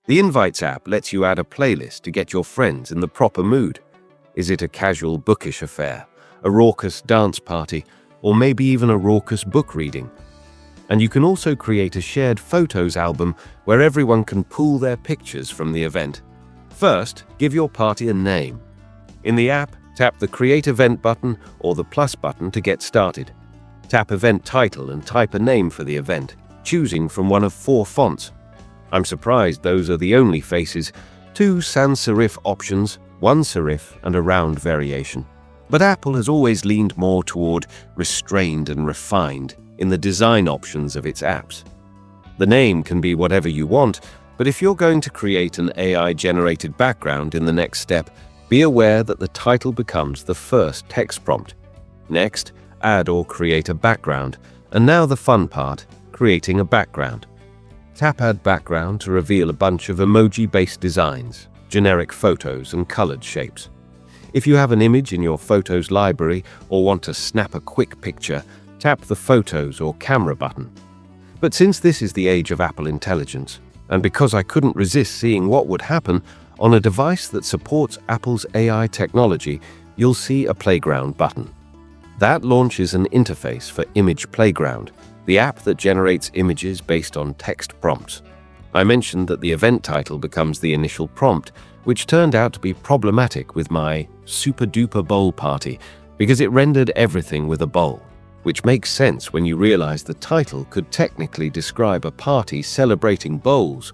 The Invites app lets you add a playlist to get your friends in the proper mood. Is it a casual bookish affair, a raucous dance party, or maybe even a raucous book reading? And you can also create a shared photos album where everyone can pool their pictures from the event. First, give your party a name. In the app, tap the Create Event button or the plus button to get started. Tap Event Title and type a name for the event, choosing from one of 4 fonts. I'm surprised those are the only faces: 2 sans serif options, 1 serif, and a round variation. But Apple has always leaned more toward restrained and refined in the design options of its apps. The name can be whatever you want, but if you're going to create an AI-generated background in the next step, be aware that the title becomes the first text prompt. Next, add or create a background, and now the fun part, creating a background. Tap Add Background to reveal a bunch of emoji-based designs, generic photos, and colored shapes. If you have an image in your Photos library or want to snap a quick picture, tap the Photos or Camera button. But since this is the age of Apple Intelligence, and because I couldn't resist seeing what would happen on a device that supports Apple's AI technology, you'll see a Playground button. That launches an interface for Image Playground, the app that generates images based on text prompts. I mentioned that the event title becomes the initial prompt, which turned out to be problematic with my super-duper bowl party because it rendered everything with a bowl, which makes sense when you realize the title could technically describe a party celebrating bowls.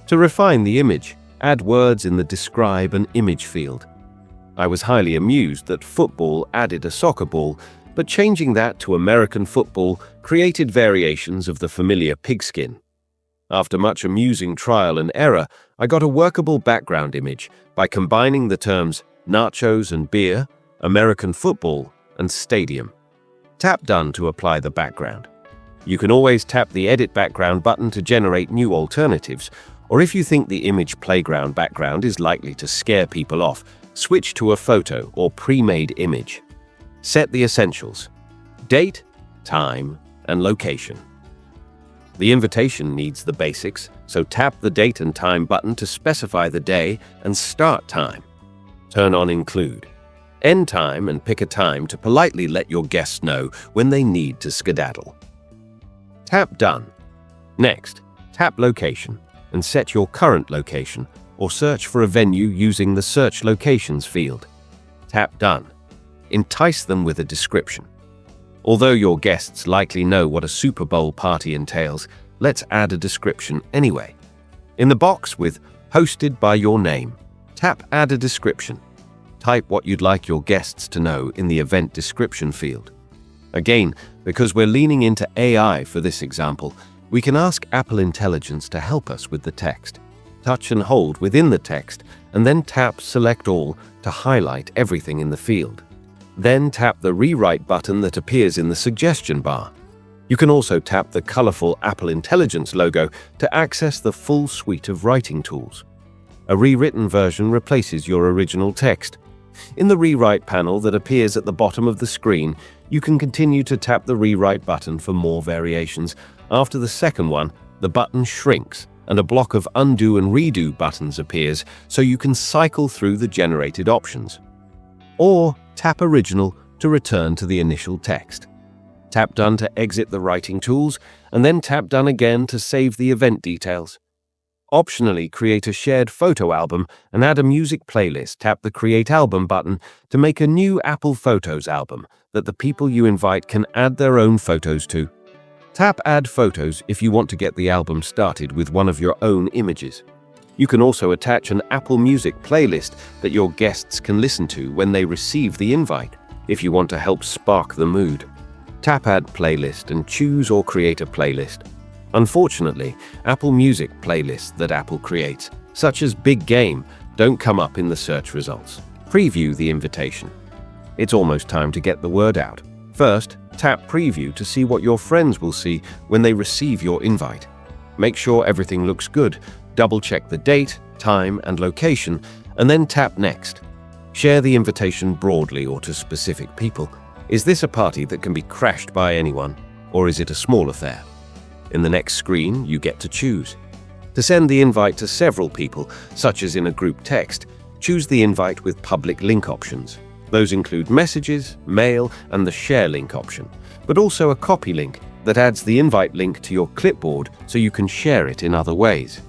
To refine the image, add words in the Describe an Image field. I was highly amused that football added a soccer ball, but changing that to American football created variations of the familiar pigskin. After much amusing trial and error, I got a workable background image by combining the terms nachos and beer, American football, and stadium. Tap Done to apply the background. You can always tap the Edit Background button to generate new alternatives, or if you think the Image Playground background is likely to scare people off, switch to a photo or pre-made image. Set the essentials: date, time, and location. The invitation needs the basics, so tap the Date and Time button to specify the day and start time. Turn on Include, end time, and pick a time to politely let your guests know when they need to skedaddle. Tap Done. Next, tap Location and set your current location or search for a venue using the Search Locations field. Tap Done. Entice them with a description. Although your guests likely know what a Super Bowl party entails, let's add a description anyway. In the box with Hosted by your name, tap Add a description. Type what you'd like your guests to know in the event description field. Again, because we're leaning into AI for this example, we can ask Apple Intelligence to help us with the text. Touch and hold within the text, and then tap Select All to highlight everything in the field. Then tap the Rewrite button that appears in the suggestion bar. You can also tap the colorful Apple Intelligence logo to access the full suite of writing tools. A rewritten version replaces your original text. In the Rewrite panel that appears at the bottom of the screen, you can continue to tap the Rewrite button for more variations. After the second one, the button shrinks, and a block of Undo and Redo buttons appears, so you can cycle through the generated options. Or tap Original to return to the initial text. Tap Done to exit the writing tools, and then tap Done again to save the event details. Optionally, create a shared photo album and add a music playlist. Tap the Create Album button to make a new Apple Photos album that the people you invite can add their own photos to. Tap Add Photos if you want to get the album started with one of your own images. You can also attach an Apple Music playlist that your guests can listen to when they receive the invite, if you want to help spark the mood. Tap Add Playlist and choose or create a playlist. Unfortunately, Apple Music playlists that Apple creates, such as Big Game, don't come up in the search results. Preview the invitation. It's almost time to get the word out. First, tap Preview to see what your friends will see when they receive your invite. Make sure everything looks good. Double-check the date, time, and location, and then tap Next. Share the invitation broadly or to specific people. Is this a party that can be crashed by anyone, or is it a small affair? In the next screen, you get to choose. To send the invite to several people, such as in a group text, choose the invite with public link options. Those include messages, mail, and the share link option, but also a copy link that adds the invite link to your clipboard so you can share it in other ways.